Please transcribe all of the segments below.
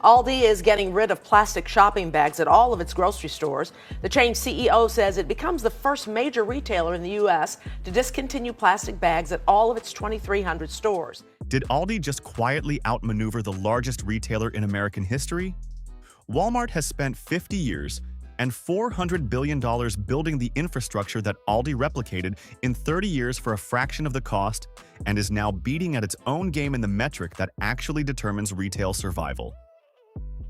Aldi is getting rid of plastic shopping bags at all of its grocery stores. The chain's CEO says it becomes the first major retailer in the U.S. to discontinue plastic bags at all of its 2,300 stores. Did Aldi just quietly outmaneuver the largest retailer in American history? Walmart has spent 50 years and $400 billion building the infrastructure that Aldi replicated in 30 years for a fraction of the cost and is now beating at its own game in the metric that actually determines retail survival.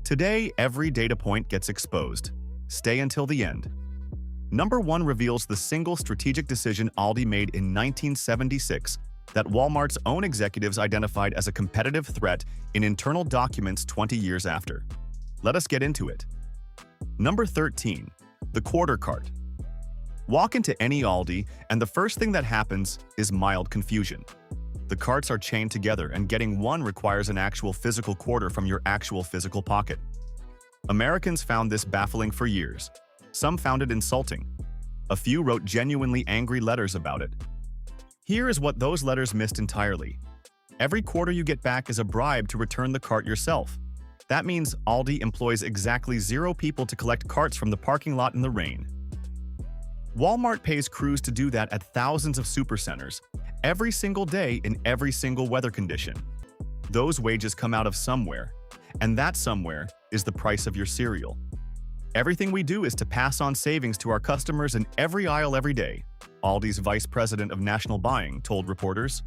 Today, every data point gets exposed. Stay until the end. Number 1 reveals the single strategic decision Aldi made in 1976 that Walmart's own executives identified as a competitive threat in internal documents 20 years after. Let us get into it. Number 13. The quarter cart. Walk into any Aldi, and the first thing that happens is mild confusion. The carts are chained together, and getting one requires an actual physical quarter from your actual physical pocket. Americans found this baffling for years. Some found it insulting. A few wrote genuinely angry letters about it. Here is what those letters missed entirely. Every quarter you get back is a bribe to return the cart yourself. That means Aldi employs exactly 0 people to collect carts from the parking lot in the rain. Walmart pays crews to do that at thousands of supercenters, every single day in every single weather condition. Those wages come out of somewhere, and that somewhere is the price of your cereal. Everything we do is to pass on savings to our customers in every aisle every day, Aldi's vice president of national buying told reporters.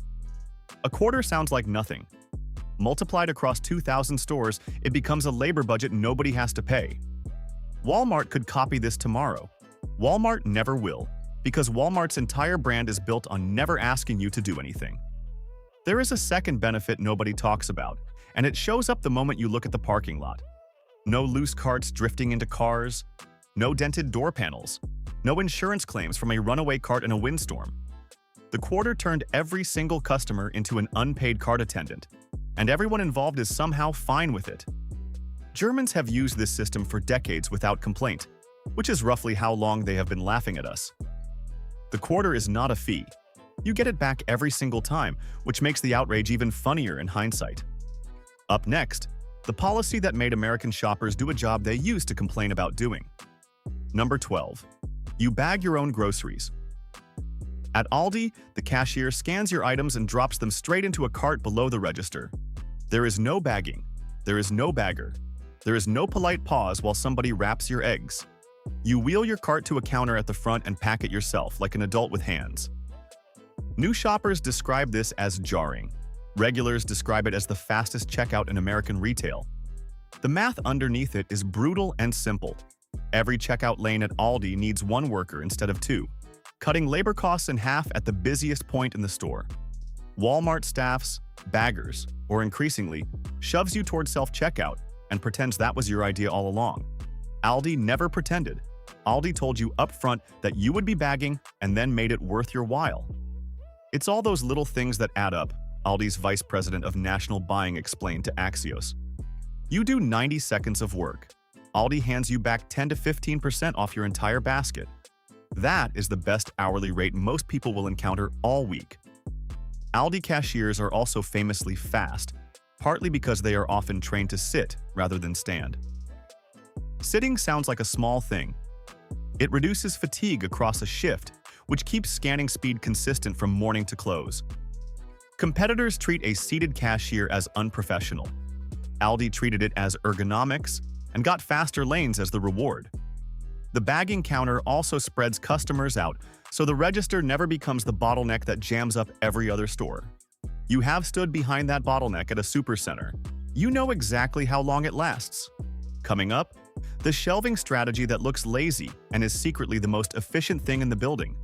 A quarter sounds like nothing. Multiplied across 2,000 stores, it becomes a labor budget nobody has to pay. Walmart could copy this tomorrow. Walmart never will, because Walmart's entire brand is built on never asking you to do anything. There is a second benefit nobody talks about, and it shows up the moment you look at the parking lot. No loose carts drifting into cars, no dented door panels, no insurance claims from a runaway cart in a windstorm. The quarter turned every single customer into an unpaid cart attendant, and everyone involved is somehow fine with it. Germans have used this system for decades without complaint, which is roughly how long they have been laughing at us. The quarter is not a fee. You get it back every single time, which makes the outrage even funnier in hindsight. Up next, the policy that made American shoppers do a job they used to complain about doing. Number 12. You bag your own groceries. At Aldi, the cashier scans your items and drops them straight into a cart below the register. There is no bagging. There is no bagger. There is no polite pause while somebody wraps your eggs. You wheel your cart to a counter at the front and pack it yourself like an adult with hands. New shoppers describe this as jarring. Regulars describe it as the fastest checkout in American retail. The math underneath it is brutal and simple. Every checkout lane at Aldi needs 1 worker instead of 2, cutting labor costs in half at the busiest point in the store. Walmart staffs, baggers, or increasingly, shoves you toward self-checkout and pretends that was your idea all along. Aldi never pretended. Aldi told you up front that you would be bagging and then made it worth your while. It's all those little things that add up, Aldi's vice president of national buying explained to Axios. You do 90 seconds of work. Aldi hands you back 10 to 15% off your entire basket. That is the best hourly rate most people will encounter all week. Aldi cashiers are also famously fast, partly because they are often trained to sit rather than stand. Sitting sounds like a small thing. It reduces fatigue across a shift, which keeps scanning speed consistent from morning to close. Competitors treat a seated cashier as unprofessional. Aldi treated it as ergonomics and got faster lanes as the reward. The bagging counter also spreads customers out, so the register never becomes the bottleneck that jams up every other store. You have stood behind that bottleneck at a supercenter. You know exactly how long it lasts. Coming up, the shelving strategy that looks lazy and is secretly the most efficient thing in the building.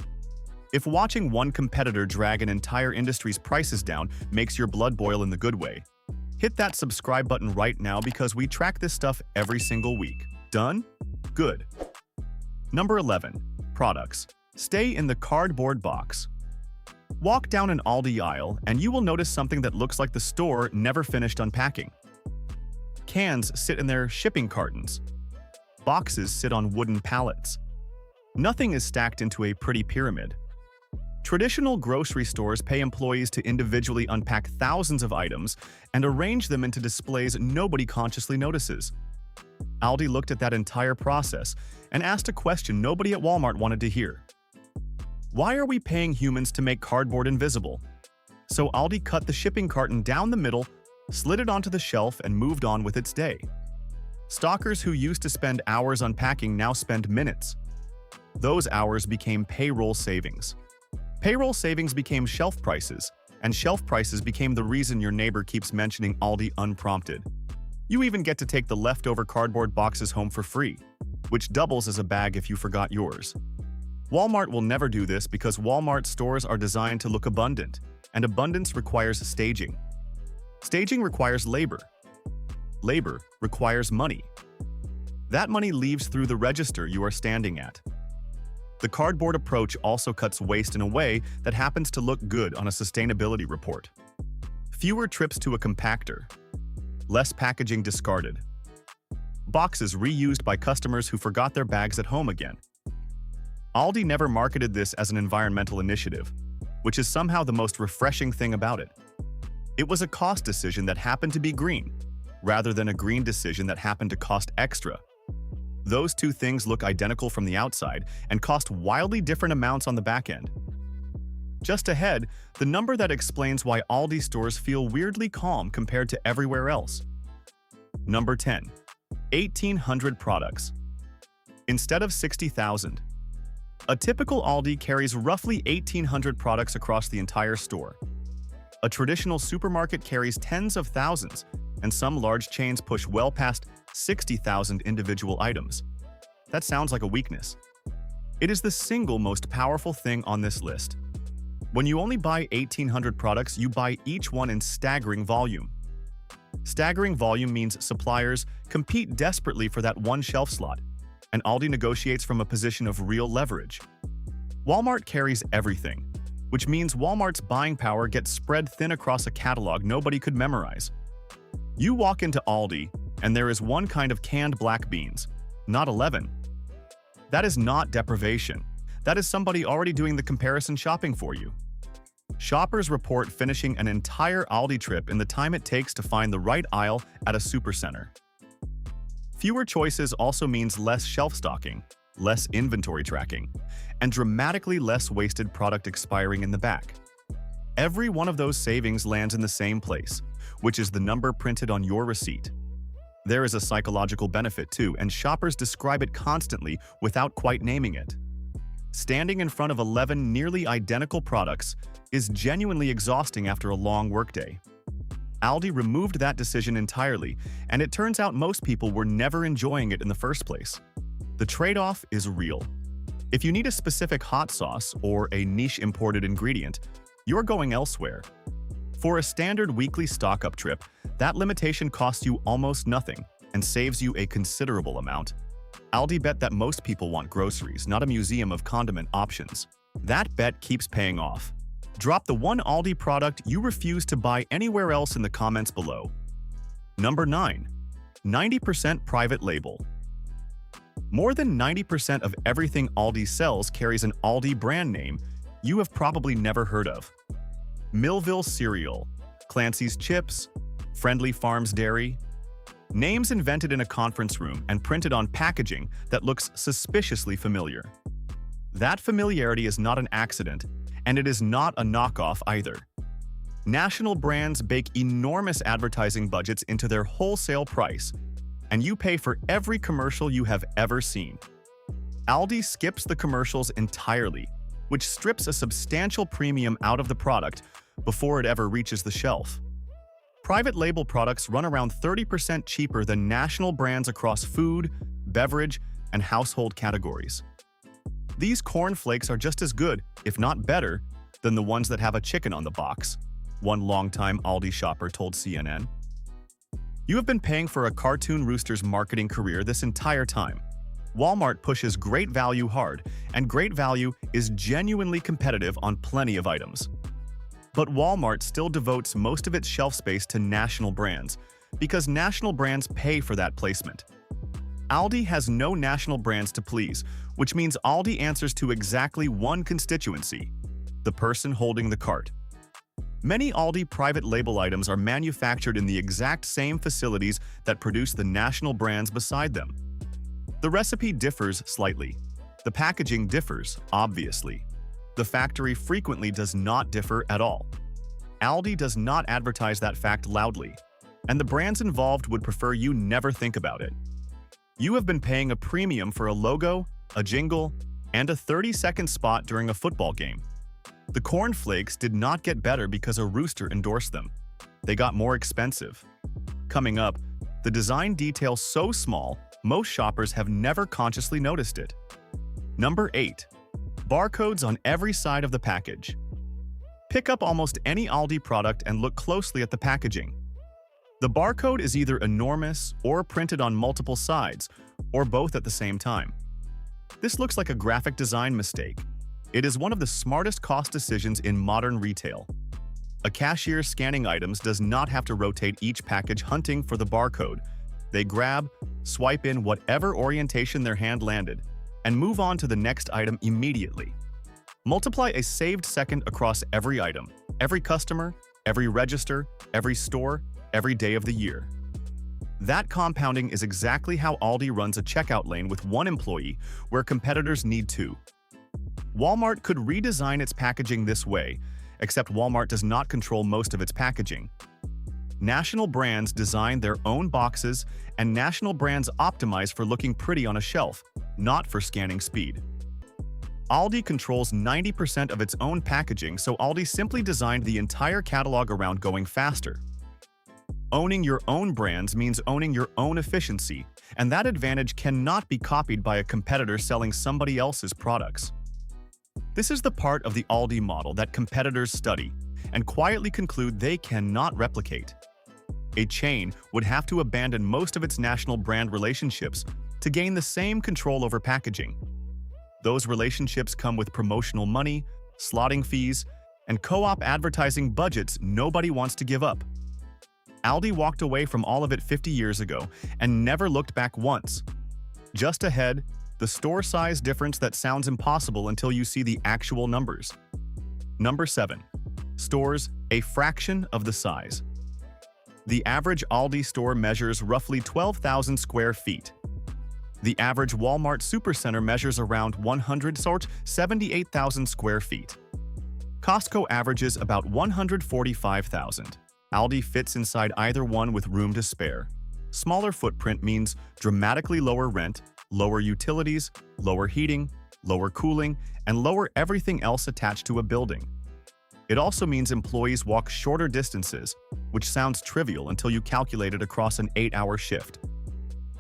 If watching one competitor drag an entire industry's prices down makes your blood boil in the good way, hit that subscribe button right now because we track this stuff every single week. Done? Good. Number 11. Products. Stay in the cardboard box. Walk down an Aldi aisle and you will notice something that looks like the store never finished unpacking. Cans sit in their shipping cartons. Boxes sit on wooden pallets. Nothing is stacked into a pretty pyramid. Traditional grocery stores pay employees to individually unpack thousands of items and arrange them into displays nobody consciously notices. Aldi looked at that entire process and asked a question nobody at Walmart wanted to hear. Why are we paying humans to make cardboard invisible? So Aldi cut the shipping carton down the middle, slid it onto the shelf, and moved on with its day. Stockers who used to spend hours unpacking now spend minutes. Those hours became payroll savings. Payroll savings became shelf prices, and shelf prices became the reason your neighbor keeps mentioning Aldi unprompted. You even get to take the leftover cardboard boxes home for free, which doubles as a bag if you forgot yours. Walmart will never do this because Walmart stores are designed to look abundant, and abundance requires staging. Staging requires labor. Labor requires money. That money leaves through the register you are standing at. The cardboard approach also cuts waste in a way that happens to look good on a sustainability report. Fewer trips to a compactor. Less packaging discarded. Boxes reused by customers who forgot their bags at home again. Aldi never marketed this as an environmental initiative, which is somehow the most refreshing thing about it. It was a cost decision that happened to be green, rather than a green decision that happened to cost extra. Those two things look identical from the outside and cost wildly different amounts on the back end. Just ahead, the number that explains why Aldi stores feel weirdly calm compared to everywhere else. Number 10. 1,800 products. Instead of 60,000. A typical Aldi carries roughly 1,800 products across the entire store. A traditional supermarket carries tens of thousands, and some large chains push well past 60,000 individual items. That sounds like a weakness. It is the single most powerful thing on this list. When you only buy 1,800 products, you buy each one in staggering volume. Staggering volume means suppliers compete desperately for that one shelf slot, and Aldi negotiates from a position of real leverage. Walmart carries everything, which means Walmart's buying power gets spread thin across a catalog nobody could memorize. You walk into Aldi, and there is one kind of canned black beans, not 11. That is not deprivation. That is somebody already doing the comparison shopping for you. Shoppers report finishing an entire Aldi trip in the time it takes to find the right aisle at a supercenter. Fewer choices also means less shelf stocking, less inventory tracking, and dramatically less wasted product expiring in the back. Every one of those savings lands in the same place, which is the number printed on your receipt. There is a psychological benefit too, and shoppers describe it constantly without quite naming it. Standing in front of 11 nearly identical products is genuinely exhausting after a long workday. Aldi removed that decision entirely, and it turns out most people were never enjoying it in the first place. The trade-off is real. If you need a specific hot sauce or a niche imported ingredient, you're going elsewhere. For a standard weekly stock-up trip, that limitation costs you almost nothing and saves you a considerable amount. Aldi bet that most people want groceries, not a museum of condiment options. That bet keeps paying off. Drop the one Aldi product you refuse to buy anywhere else in the comments below. Number 9. 90% private label. More than 90% of everything Aldi sells carries an Aldi brand name you have probably never heard of. Millville Cereal, Clancy's Chips, Friendly Farms Dairy. Names invented in a conference room and printed on packaging that looks suspiciously familiar. That familiarity is not an accident, and it is not a knockoff either. National brands bake enormous advertising budgets into their wholesale price, and you pay for every commercial you have ever seen. Aldi skips the commercials entirely, which strips a substantial premium out of the product before it ever reaches the shelf. Private label products run around 30% cheaper than national brands across food, beverage, and household categories. These corn flakes are just as good, if not better, than the ones that have a chicken on the box, one longtime Aldi shopper told CNN. You have been paying for a cartoon rooster's marketing career this entire time. Walmart pushes great value hard, and great value is genuinely competitive on plenty of items. But Walmart still devotes most of its shelf space to national brands, because national brands pay for that placement. Aldi has no national brands to please, which means Aldi answers to exactly one constituency: the person holding the cart. Many Aldi private label items are manufactured in the exact same facilities that produce the national brands beside them. The recipe differs slightly. The packaging differs, obviously. The factory frequently does not differ at all. Aldi does not advertise that fact loudly, and the brands involved would prefer you never think about it. You have been paying a premium for a logo, a jingle, and a 30-second spot during a football game. The cornflakes did not get better because a rooster endorsed them. They got more expensive. Coming up, the design detail so small, most shoppers have never consciously noticed it. Number 8. Barcodes on every side of the package. Pick up almost any Aldi product and look closely at the packaging. The barcode is either enormous or printed on multiple sides, or both at the same time. This looks like a graphic design mistake. It is one of the smartest cost decisions in modern retail. A cashier scanning items does not have to rotate each package hunting for the barcode. They grab, swipe in whatever orientation their hand landed, and move on to the next item immediately. Multiply a saved second across every item, every customer, every register, every store, every day of the year. That compounding is exactly how Aldi runs a checkout lane with one employee, where competitors need two. Walmart could redesign its packaging this way, except Walmart does not control most of its packaging. National brands design their own boxes, and national brands optimize for looking pretty on a shelf, not for scanning speed. Aldi controls 90% of its own packaging, so Aldi simply designed the entire catalog around going faster. Owning your own brands means owning your own efficiency, and that advantage cannot be copied by a competitor selling somebody else's products. This is the part of the Aldi model that competitors study and quietly conclude they cannot replicate. A chain would have to abandon most of its national brand relationships to gain the same control over packaging. Those relationships come with promotional money, slotting fees, and co-op advertising budgets nobody wants to give up. Aldi walked away from all of it 50 years ago and never looked back once. Just ahead, the store size difference that sounds impossible until you see the actual numbers. Number 7. Stores a fraction of the size. The average Aldi store measures roughly 12,000 square feet. The average Walmart supercenter measures around 178,000 square feet. Costco averages about 145,000. Aldi fits inside either one with room to spare. Smaller footprint means dramatically lower rent, lower utilities, lower heating, lower cooling, and lower everything else attached to a building. It also means employees walk shorter distances, which sounds trivial until you calculate it across an 8-hour shift.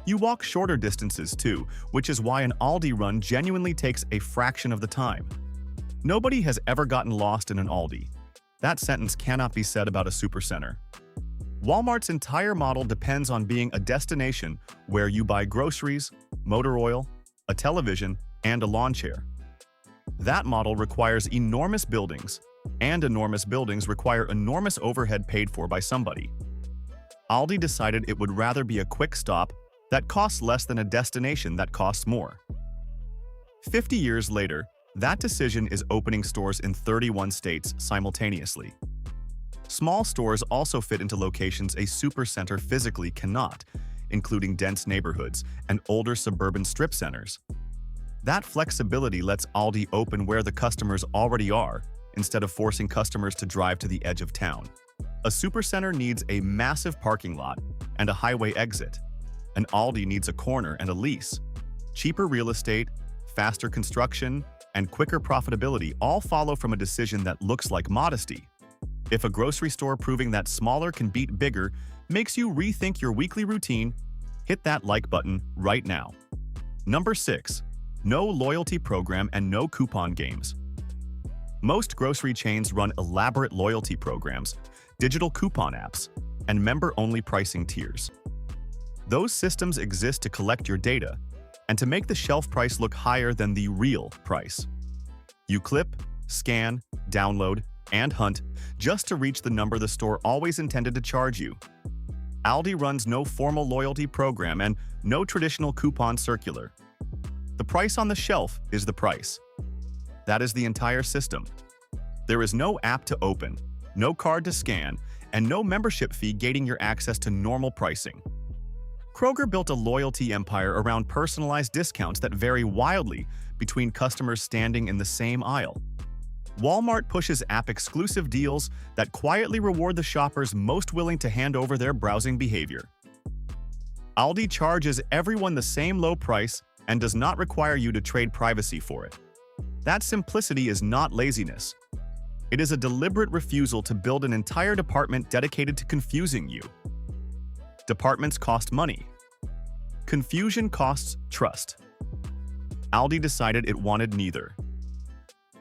You walk shorter distances too, which is why an Aldi run genuinely takes a fraction of the time. Nobody has ever gotten lost in an Aldi. That sentence cannot be said about a supercenter. Walmart's entire model depends on being a destination where you buy groceries, motor oil, a television, and a lawn chair. That model requires enormous buildings, and enormous buildings require enormous overhead paid for by somebody. Aldi decided it would rather be a quick stop that costs less than a destination that costs more. 50 years later, that decision is opening stores in 31 states simultaneously. Small stores also fit into locations a supercenter physically cannot, including dense neighborhoods and older suburban strip centers. That flexibility lets Aldi open where the customers already are, instead of forcing customers to drive to the edge of town. A supercenter needs a massive parking lot and a highway exit. An Aldi needs a corner and a lease. Cheaper real estate, faster construction, and quicker profitability all follow from a decision that looks like modesty. If a grocery store proving that smaller can beat bigger makes you rethink your weekly routine, hit that like button right now. Number 6. No loyalty program and no coupon games. Most grocery chains run elaborate loyalty programs, digital coupon apps, and member-only pricing tiers. Those systems exist to collect your data and to make the shelf price look higher than the real price. You clip, scan, download, and hunt just to reach the number the store always intended to charge you. Aldi runs no formal loyalty program and no traditional coupon circular. The price on the shelf is the price. That is the entire system. There is no app to open, no card to scan, and no membership fee gating your access to normal pricing. Kroger built a loyalty empire around personalized discounts that vary wildly between customers standing in the same aisle. Walmart pushes app-exclusive deals that quietly reward the shoppers most willing to hand over their browsing behavior. Aldi charges everyone the same low price and does not require you to trade privacy for it. That simplicity is not laziness. It is a deliberate refusal to build an entire department dedicated to confusing you. Departments cost money. Confusion costs trust. Aldi decided it wanted neither.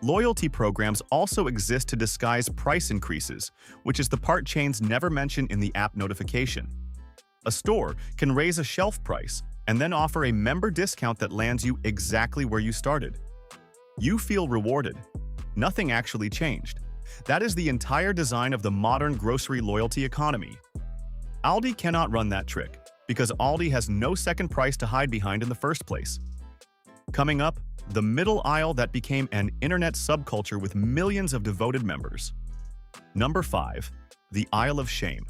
Loyalty programs also exist to disguise price increases, which is the part chains never mention in the app notification. A store can raise a shelf price and then offer a member discount that lands you exactly where you started. You feel rewarded. Nothing actually changed. That is the entire design of the modern grocery loyalty economy. Aldi cannot run that trick, because Aldi has no second price to hide behind in the first place. Coming up, the middle aisle that became an internet subculture with millions of devoted members. Number 5. The Aisle of Shame.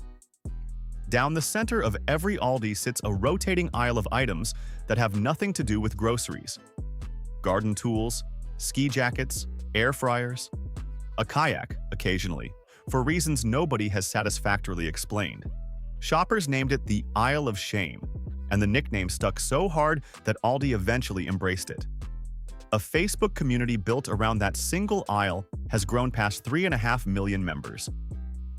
Down the center of every Aldi sits a rotating aisle of items that have nothing to do with groceries. Garden tools, ski jackets, air fryers, a kayak, occasionally, for reasons nobody has satisfactorily explained. Shoppers named it the Aisle of Shame, and the nickname stuck so hard that Aldi eventually embraced it. A Facebook community built around that single aisle has grown past 3.5 million members.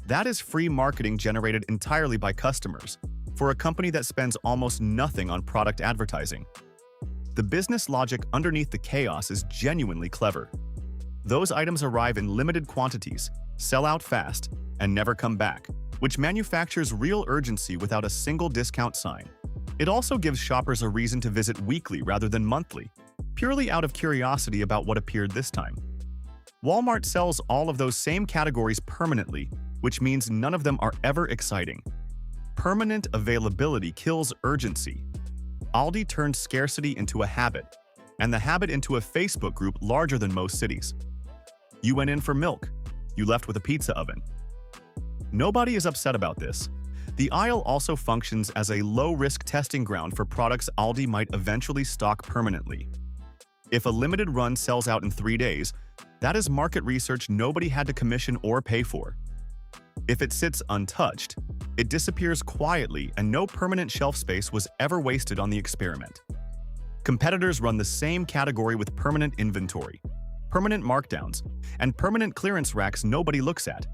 That is free marketing generated entirely by customers, for a company that spends almost nothing on product advertising. The business logic underneath the chaos is genuinely clever. Those items arrive in limited quantities, sell out fast, and never come back, which manufactures real urgency without a single discount sign. It also gives shoppers a reason to visit weekly rather than monthly, purely out of curiosity about what appeared this time. Walmart sells all of those same categories permanently, which means none of them are ever exciting. Permanent availability kills urgency. Aldi turned scarcity into a habit, and the habit into a Facebook group larger than most cities. You went in for milk. You left with a pizza oven. Nobody is upset about this. The aisle also functions as a low-risk testing ground for products Aldi might eventually stock permanently. If a limited run sells out in 3 days, that is market research nobody had to commission or pay for. If it sits untouched, it disappears quietly and no permanent shelf space was ever wasted on the experiment. Competitors run the same category with permanent inventory, permanent markdowns, and permanent clearance racks nobody looks at.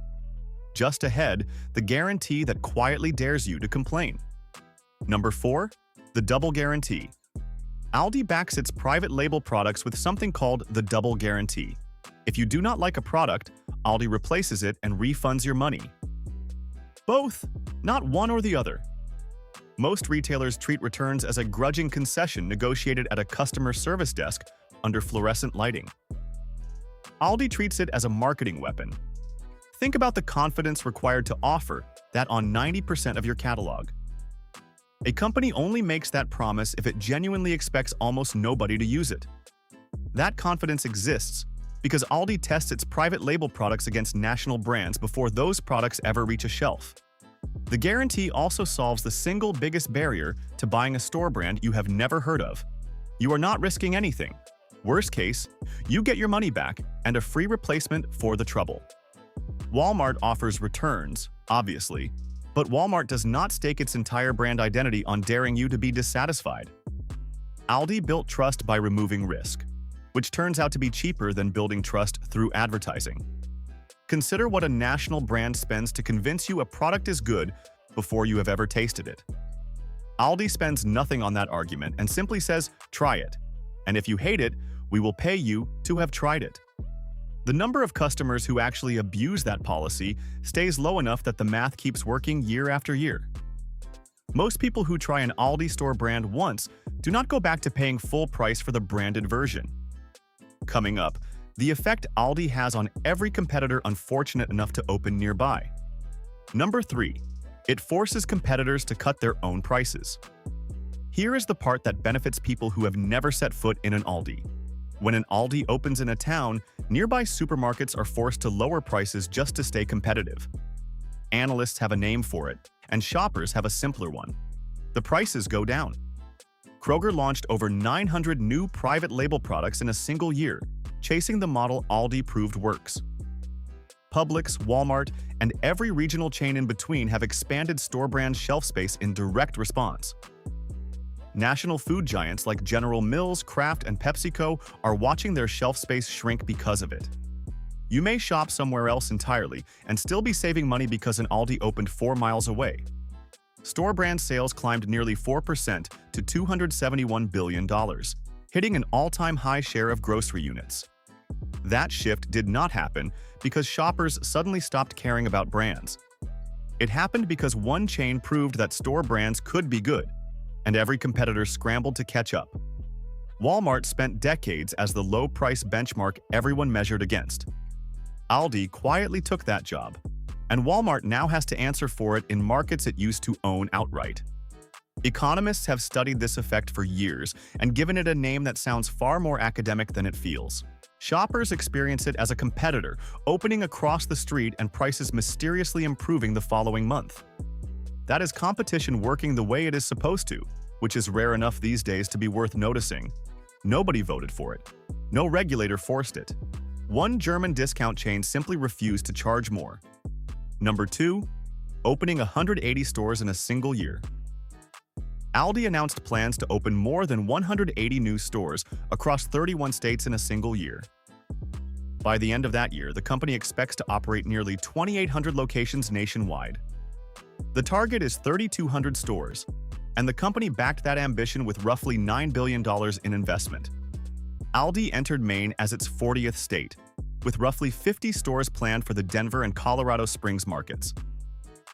Just ahead, the guarantee that quietly dares you to complain. Number 4. The Double Guarantee. Aldi backs its private label products with something called the Double Guarantee. If you do not like a product, Aldi replaces it and refunds your money. Both, not one or the other. Most retailers treat returns as a grudging concession negotiated at a customer service desk under fluorescent lighting. Aldi treats it as a marketing weapon. Think about the confidence required to offer that on 90% of your catalog. A company only makes that promise if it genuinely expects almost nobody to use it. That confidence exists because Aldi tests its private label products against national brands before those products ever reach a shelf. The guarantee also solves the single biggest barrier to buying a store brand you have never heard of. You are not risking anything. Worst case, you get your money back and a free replacement for the trouble. Walmart offers returns, obviously, but Walmart does not stake its entire brand identity on daring you to be dissatisfied. Aldi built trust by removing risk, which turns out to be cheaper than building trust through advertising. Consider what a national brand spends to convince you a product is good before you have ever tasted it. Aldi spends nothing on that argument and simply says, try it. And if you hate it, we will pay you to have tried it. The number of customers who actually abuse that policy stays low enough that the math keeps working year after year. Most people who try an Aldi store brand once do not go back to paying full price for the branded version. Coming up, the effect Aldi has on every competitor unfortunate enough to open nearby. Number 3. It forces competitors to cut their own prices. Here is the part that benefits people who have never set foot in an Aldi. When an Aldi opens in a town, Nearby supermarkets are forced to lower prices just to stay competitive. Analysts have a name for it, and shoppers have a simpler one. The prices go down. Kroger launched over 900 new private label products in a single year, chasing the model Aldi proved works. Publix, Walmart, and every regional chain in between have expanded store brand shelf space in direct response. National food giants like General Mills, Kraft, and PepsiCo are watching their shelf space shrink because of it. You may shop somewhere else entirely and still be saving money because an Aldi opened 4 miles away. Store brand sales climbed nearly 4% to $271 billion, hitting an all-time high share of grocery units. That shift did not happen because shoppers suddenly stopped caring about brands. It happened because one chain proved that store brands could be good, and every competitor scrambled to catch up. Walmart spent decades as the low-price benchmark everyone measured against. Aldi quietly took that job, and Walmart now has to answer for it in markets it used to own outright. Economists have studied this effect for years and given it a name that sounds far more academic than it feels. Shoppers experience it as a competitor, opening across the street and prices mysteriously improving the following month. That is competition working the way it is supposed to, which is rare enough these days to be worth noticing. Nobody voted for it. No regulator forced it. One German discount chain simply refused to charge more. Number 2. Opening 180 stores in a single year. Aldi announced plans to open more than 180 new stores across 31 states in a single year. By the end of that year, the company expects to operate nearly 2,800 locations nationwide. The target is 3,200 stores, and the company backed that ambition with roughly $9 billion in investment. Aldi entered Maine as its 40th state, with roughly 50 stores planned for the Denver and Colorado Springs markets.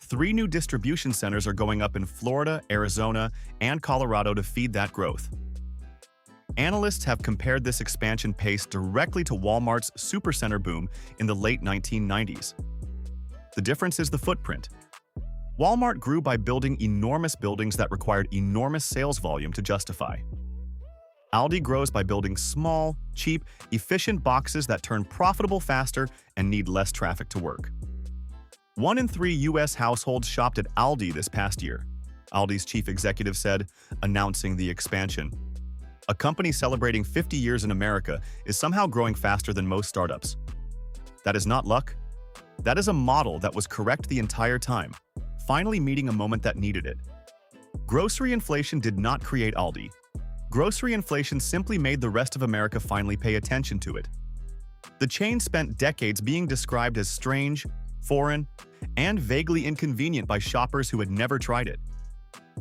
3 new distribution centers are going up in Florida, Arizona, and Colorado to feed that growth. Analysts have compared this expansion pace directly to Walmart's supercenter boom in the late 1990s. The difference is the footprint. Walmart grew by building enormous buildings that required enormous sales volume to justify. Aldi grows by building small, cheap, efficient boxes that turn profitable faster and need less traffic to work. 1 in 3 U.S. households shopped at Aldi this past year, Aldi's chief executive said, announcing the expansion. A company celebrating 50 years in America is somehow growing faster than most startups. That is not luck. That is a model that was correct the entire time, finally meeting a moment that needed it. Grocery inflation did not create Aldi. Grocery inflation simply made the rest of America finally pay attention to it. The chain spent decades being described as strange, foreign, and vaguely inconvenient by shoppers who had never tried it.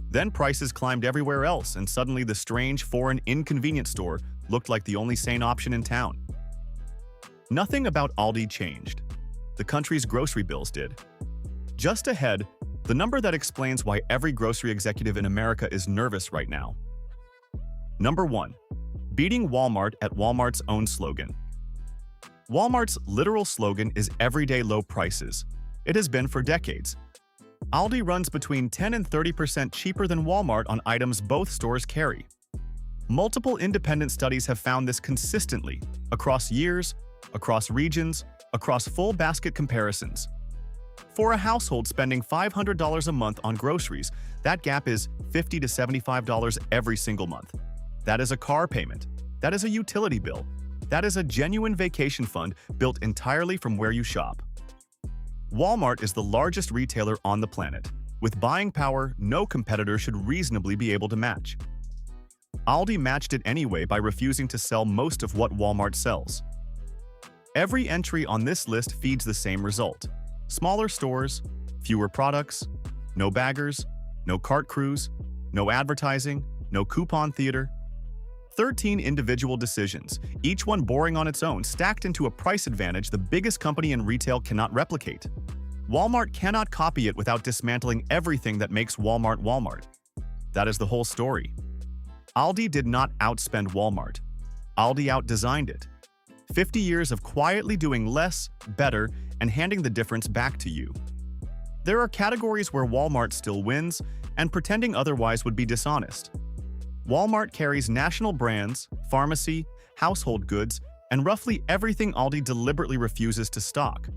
Then prices climbed everywhere else, and suddenly the strange, foreign, inconvenient store looked like the only sane option in town. Nothing about Aldi changed. The country's grocery bills did. Just ahead, the number that explains why every grocery executive in America is nervous right now. Number 1. Beating Walmart at Walmart's own slogan. Walmart's literal slogan is everyday low prices. It has been for decades. Aldi runs between 10 and 30% cheaper than Walmart on items both stores carry. Multiple independent studies have found this consistently, across years, across regions, across full basket comparisons. For a household spending $500 a month on groceries, that gap is $50 to $75 every single month. That is a car payment. That is a utility bill. That is a genuine vacation fund built entirely from where you shop. Walmart is the largest retailer on the planet. With buying power, no competitor should reasonably be able to match. Aldi matched it anyway by refusing to sell most of what Walmart sells. Every entry on this list feeds the same result. Smaller stores, fewer products, no baggers, no cart crews, no advertising, no coupon theater. 13 individual decisions, each one boring on its own, stacked into a price advantage the biggest company in retail cannot replicate. Walmart cannot copy it without dismantling everything that makes Walmart Walmart. That is the whole story. Aldi did not outspend Walmart. Aldi outdesigned it. 50 years of quietly doing less, better, and handing the difference back to you. There are categories where Walmart still wins, and pretending otherwise would be dishonest. Walmart carries national brands, pharmacy, household goods, and roughly everything Aldi deliberately refuses to stock.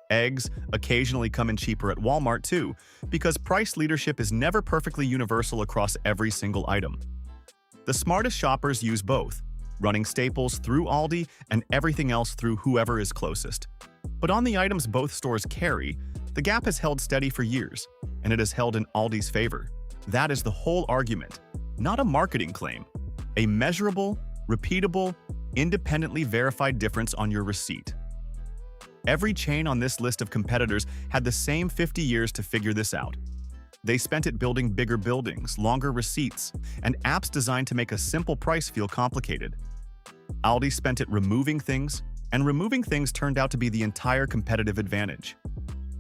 Eggs occasionally come in cheaper at Walmart too, because price leadership is never perfectly universal across every single item. The smartest shoppers use both, running staples through Aldi and everything else through whoever is closest. But on the items both stores carry, the gap has held steady for years, and it has held in Aldi's favor. That is the whole argument, not a marketing claim. A measurable, repeatable, independently verified difference on your receipt. Every chain on this list of competitors had the same 50 years to figure this out. They spent it building bigger buildings, longer receipts, and apps designed to make a simple price feel complicated. Aldi spent it removing things, and removing things turned out to be the entire competitive advantage.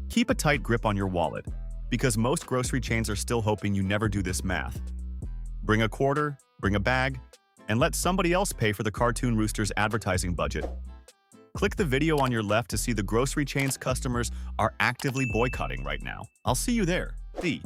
Keep a tight grip on your wallet, because most grocery chains are still hoping you never do this math. Bring a quarter, bring a bag, and let somebody else pay for the Cartoon Rooster's advertising budget. Click the video on your left to see the grocery chain's customers are actively boycotting right now. I'll see you there. See.